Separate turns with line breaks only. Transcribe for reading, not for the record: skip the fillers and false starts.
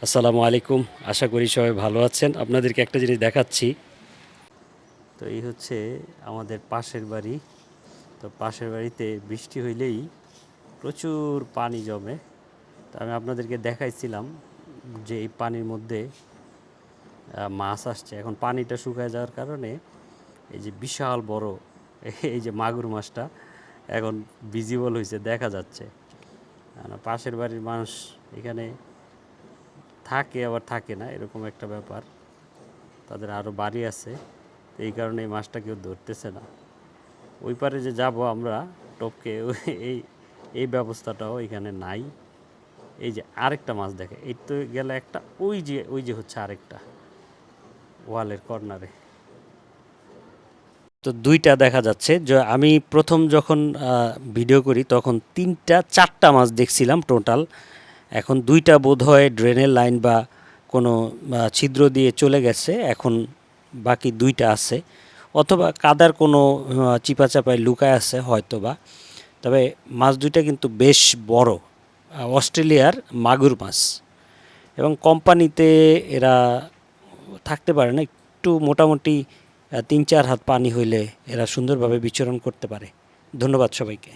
আসসালামু আলাইকুম। আশা করি সবাই ভালো আছেন। আপনাদেরকে একটা জিনিস দেখাচ্ছি। তো এই হচ্ছে আমাদের পাশের বাড়ি। তো পাশের বাড়িতে বৃষ্টি হইলেই প্রচুর পানি জমে। তো আমি আপনাদেরকে দেখাইছিলাম যে এই পানির মধ্যে মাছ আসছে। এখন পানিটা শুকায় যাওয়ার কারণে এই যে বিশাল বড় এই যে মাগুর মাছটা এখন ভিজিবল হইছে, দেখা যাচ্ছে। পাশের বাড়ির মানুষ এখানে থাকে আবার থাকে না, এরকম একটা ব্যাপার। তাদের আরও বাড়ি আছে, তো এই কারণে এই মাছটা কেউ ধরতেছে না। ওই পারে যে যাব আমরা টপকে, এই এই ব্যবস্থাটাও এখানে নাই। এই যে আরেকটা মাছ দেখে, এই তো গেলে একটা, ওই যে হচ্ছে আরেকটা ওয়ালের কর্নারে। তো দুইটা দেখা যাচ্ছে। যে আমি প্রথম যখন ভিডিও করি তখন 3টা 4টা মাছ দেখছিলাম টোটাল। এখন দুইটা বোধহয় ড্রেনের লাইন বা কোনো ছিদ্র দিয়ে চলে গেছে, এখন বাকি দুইটা আছে, অথবা কাদার কোনো চিপা চাপায় লুকায় আছে হয়তোবা। তবে মাছ দুইটা কিন্তু বেশ বড়, অস্ট্রেলিয়ার মাগুর মাছ। এবং কোম্পানিতে এরা থাকতে পারে না, একটু মোটামুটি 3-4 হাত পানি হইলে এরা সুন্দরভাবে বিচরণ করতে পারে। ধন্যবাদ সবাইকে।